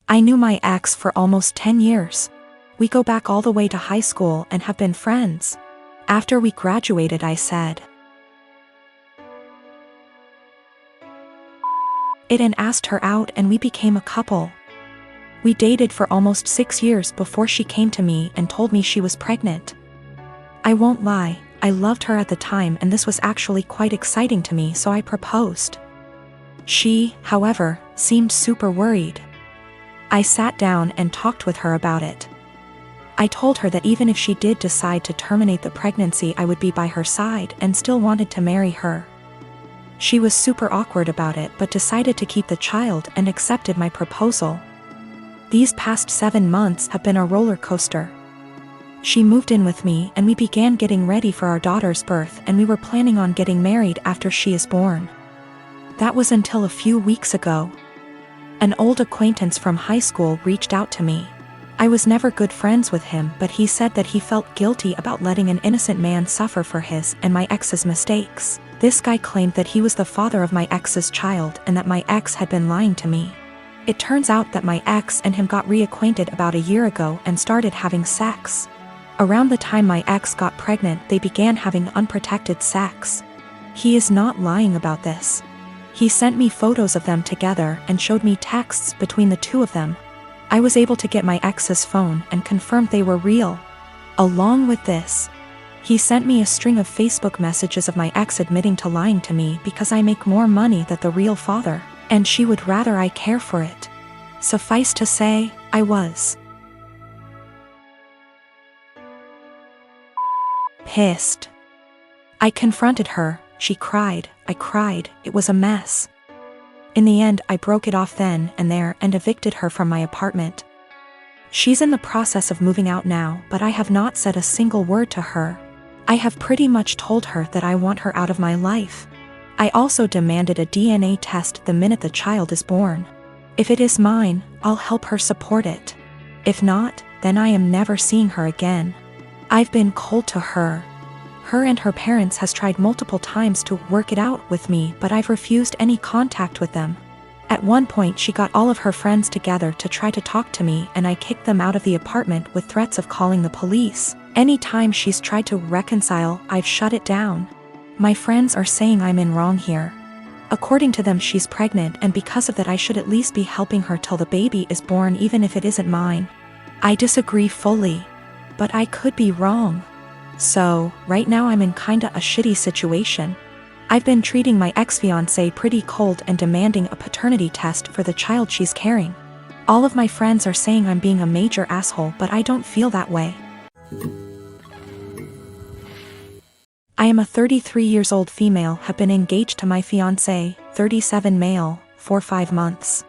I knew my ex for almost 10 years. We go back all the way to high school and have been friends. After we graduated, I said it and asked her out, and we became a couple. We dated for almost 6 years before she came to me and told me she was pregnant. I won't lie, I loved her at the time, and this was actually quite exciting to me, so I proposed. She, however, seemed super worried. I sat down and talked with her about it. I told her that even if she did decide to terminate the pregnancy, I would be by her side and still wanted to marry her. She was super awkward about it, but decided to keep the child and accepted my proposal. These past 7 months have been a roller coaster. She moved in with me and we began getting ready for our daughter's birth, and we were planning on getting married after she is born. That was until a few weeks ago. An old acquaintance from high school reached out to me. I was never good friends with him, but he said that he felt guilty about letting an innocent man suffer for his and my ex's mistakes. This guy claimed that he was the father of my ex's child and that my ex had been lying to me. It turns out that my ex and him got reacquainted about a year ago and started having sex. Around the time my ex got pregnant, they began having unprotected sex. He is not lying about this. He sent me photos of them together and showed me texts between the two of them. I was able to get my ex's phone and confirmed they were real. Along with this, he sent me a string of Facebook messages of my ex admitting to lying to me because I make more money than the real father, and she would rather I care for it. Suffice to say, I was pissed. I confronted her, she cried, I cried, it was a mess. In the end, I broke it off then and there and evicted her from my apartment. She's in the process of moving out now, but I have not said a single word to her. I have pretty much told her that I want her out of my life. I also demanded a DNA test the minute the child is born. If it is mine, I'll help her support it. If not, then I am never seeing her again. I've been cold to her. Her and her parents has tried multiple times to work it out with me, but I've refused any contact with them. At one point she got all of her friends together to try to talk to me, and I kicked them out of the apartment with threats of calling the police. Anytime she's tried to reconcile, I've shut it down. My friends are saying I'm in wrong here. According to them, she's pregnant, and because of that I should at least be helping her till the baby is born, even if it isn't mine. I disagree fully, but I could be wrong. So, right now I'm in kinda a shitty situation. I've been treating my ex-fiancé pretty cold and demanding a paternity test for the child she's carrying. All of my friends are saying I'm being a major asshole, but I don't feel that way. I am a 33 years old female, have been engaged to my fiancé, 37 male, for 5 months.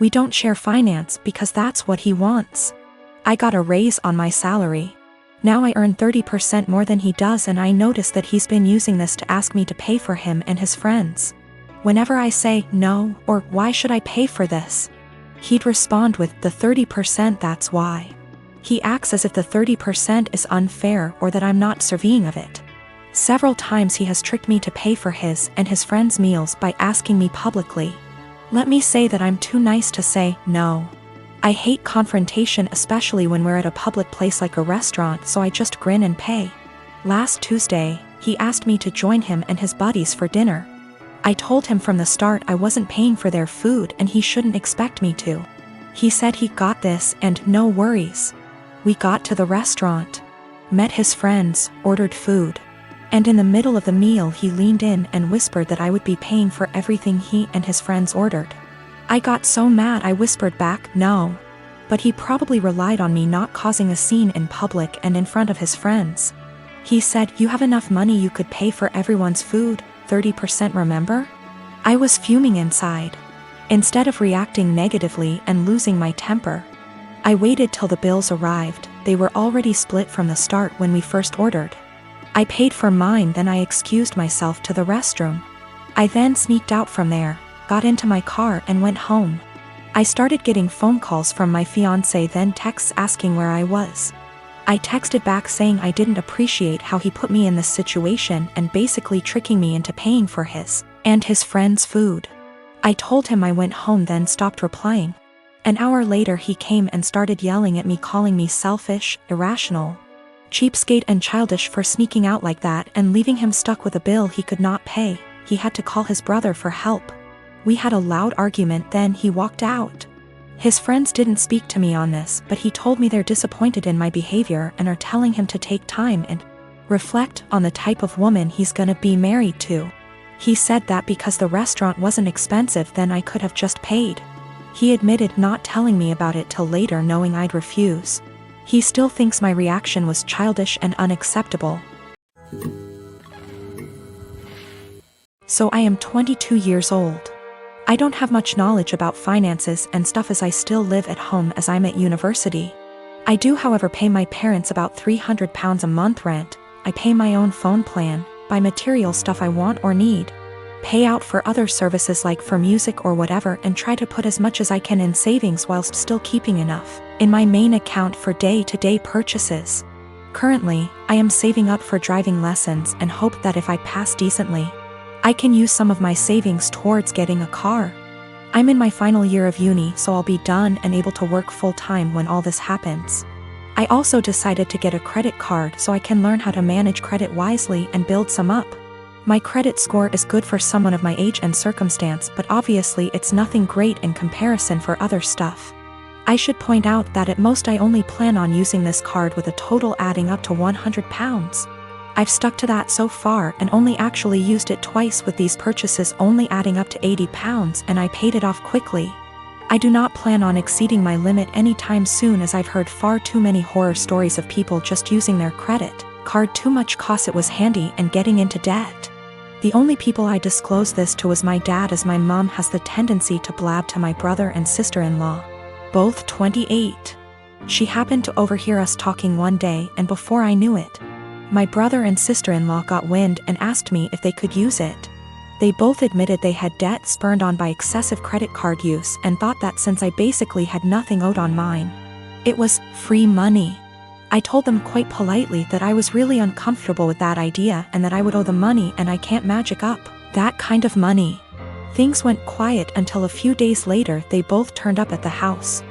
We don't share finance because that's what he wants. I got a raise on my salary. Now I earn 30% more than he does, and I notice that he's been using this to ask me to pay for him and his friends. Whenever I say no, or why should I pay for this, he'd respond with the 30%, that's why. He acts as if the 30% is unfair or that I'm not deserving of it. Several times he has tricked me to pay for his and his friends' meals by asking me publicly. Let me say that I'm too nice to say no. I hate confrontation, especially when we're at a public place like a restaurant, so I just grin and pay. Last Tuesday, he asked me to join him and his buddies for dinner. I told him from the start I wasn't paying for their food and he shouldn't expect me to. He said he got this and no worries. We got to the restaurant, met his friends, ordered food. And in the middle of the meal he leaned in and whispered that I would be paying for everything he and his friends ordered. I got so mad I whispered back, no. But he probably relied on me not causing a scene in public and in front of his friends. He said, you have enough money, you could pay for everyone's food, 30%, remember? I was fuming inside. Instead of reacting negatively and losing my temper, I waited till the bills arrived. They were already split from the start when we first ordered. I paid for mine, then I excused myself to the restroom. I then sneaked out from there, got into my car and went home. I started getting phone calls from my fiancé, then texts asking where I was. I texted back saying I didn't appreciate how he put me in this situation and basically tricking me into paying for his and his friends' food. I told him I went home, then stopped replying. An hour later he came and started yelling at me, calling me selfish, irrational, cheapskate and childish for sneaking out like that and leaving him stuck with a bill he could not pay. He had to call his brother for help. We had a loud argument, then he walked out. His friends didn't speak to me on this, but he told me they're disappointed in my behavior and are telling him to take time and reflect on the type of woman he's gonna be married to. He said that because the restaurant wasn't expensive, then I could have just paid. He admitted not telling me about it till later, knowing I'd refuse. He still thinks my reaction was childish and unacceptable. So I am 22 years old. I don't have much knowledge about finances and stuff as I still live at home as I'm at university. I do, however, pay my parents about £300 a month rent. I pay my own phone plan, buy material stuff I want or need, pay out for other services like for music or whatever, and try to put as much as I can in savings whilst still keeping enough in my main account for day-to-day purchases. Currently, I am saving up for driving lessons and hope that if I pass decently, I can use some of my savings towards getting a car. I'm in my final year of uni, so I'll be done and able to work full-time when all this happens. I also decided to get a credit card so I can learn how to manage credit wisely and build some up. My credit score is good for someone of my age and circumstance, but obviously it's nothing great in comparison for other stuff. I should point out that at most I only plan on using this card with a total adding up to £100. I've stuck to that so far and only actually used it twice, with these purchases only adding up to £80, and I paid it off quickly. I do not plan on exceeding my limit anytime soon, as I've heard far too many horror stories of people just using their credit card too much cause it was handy and getting into debt. The only people I disclosed this to was my dad, as my mom has the tendency to blab to my brother and sister-in-law, both 28. She happened to overhear us talking one day, and before I knew it, my brother and sister-in-law got wind and asked me if they could use it. They both admitted they had debt spurned on by excessive credit card use and thought that since I basically had nothing owed on mine, it was free money. I told them quite politely that I was really uncomfortable with that idea and that I would owe the money, and I can't magic up that kind of money. Things went quiet until a few days later they both turned up at the house.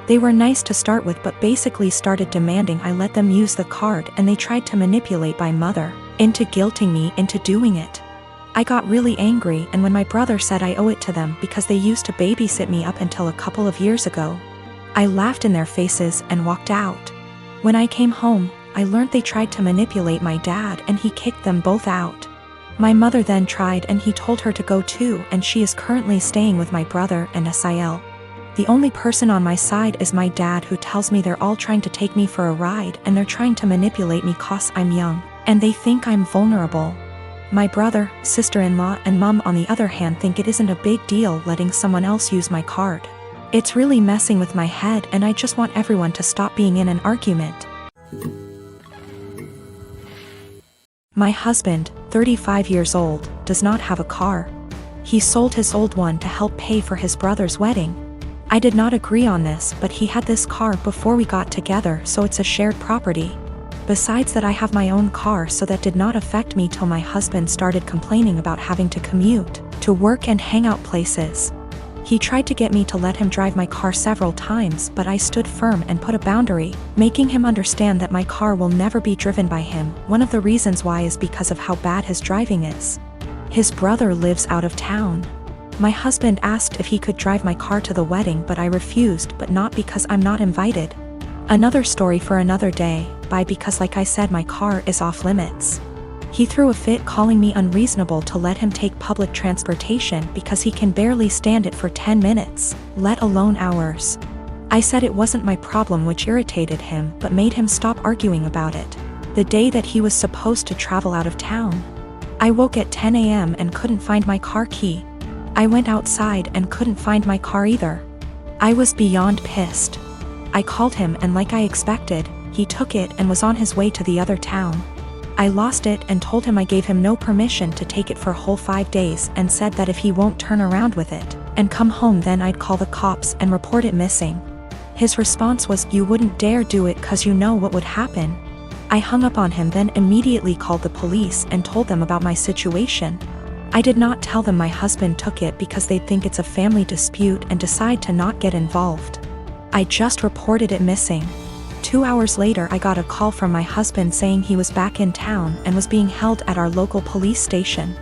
They were nice to start with, but basically started demanding I let them use the card, and they tried to manipulate my mother into guilting me into doing it. I got really angry, and when my brother said I owe it to them because they used to babysit me up until a couple of years ago, I laughed in their faces and walked out. When I came home, I learned they tried to manipulate my dad and he kicked them both out. My mother then tried and he told her to go too, and she is currently staying with my brother and Asael. The only person on my side is my dad, who tells me they're all trying to take me for a ride and they're trying to manipulate me cause I'm young and they think I'm vulnerable. My brother, sister-in-law and mom on the other hand think it isn't a big deal letting someone else use my card. It's really messing with my head, and I just want everyone to stop being in an argument. My husband, 35 years old, does not have a car. He sold his old one to help pay for his brother's wedding. I did not agree on this, but he had this car before we got together, so it's a shared property. Besides that, I have my own car, so that did not affect me till my husband started complaining about having to commute to work and hangout places. He tried to get me to let him drive my car several times, but I stood firm and put a boundary, making him understand that my car will never be driven by him. One of the reasons why is because of how bad his driving is. His brother lives out of town. My husband asked if he could drive my car to the wedding, but I refused, but not because I'm not invited. Another story for another day, because like I said, my car is off limits. He threw a fit, calling me unreasonable to let him take public transportation because he can barely stand it for 10 minutes, let alone hours. I said it wasn't my problem, which irritated him but made him stop arguing about it. The day that he was supposed to travel out of town, I woke at 10 a.m. and couldn't find my car key. I went outside and couldn't find my car either. I was beyond pissed. I called him, and like I expected, he took it and was on his way to the other town. I lost it and told him I gave him no permission to take it for a whole 5 days, and said that if he won't turn around with it and come home, then I'd call the cops and report it missing. His response was, "You wouldn't dare do it 'cause you know what would happen." I hung up on him, then immediately called the police and told them about my situation. I did not tell them my husband took it because they'd think it's a family dispute and decide to not get involved. I just reported it missing. 2 hours later, I got a call from my husband saying he was back in town and was being held at our local police station.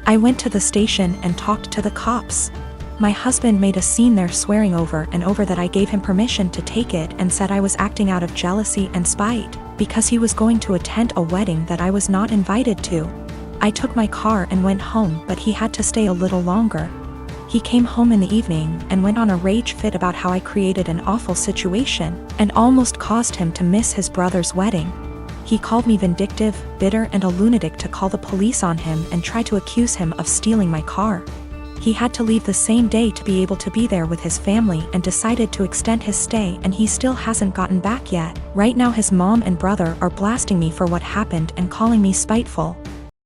I went to the station and talked to the cops. My husband made a scene there, swearing over and over that I gave him permission to take it, and said I was acting out of jealousy and spite because he was going to attend a wedding that I was not invited to. I took my car and went home, but he had to stay a little longer. He came home in the evening and went on a rage fit about how I created an awful situation and almost caused him to miss his brother's wedding. He called me vindictive, bitter, and a lunatic to call the police on him and try to accuse him of stealing my car. He had to leave the same day to be able to be there with his family and decided to extend his stay, and he still hasn't gotten back yet. Right now his mom and brother are blasting me for what happened and calling me spiteful.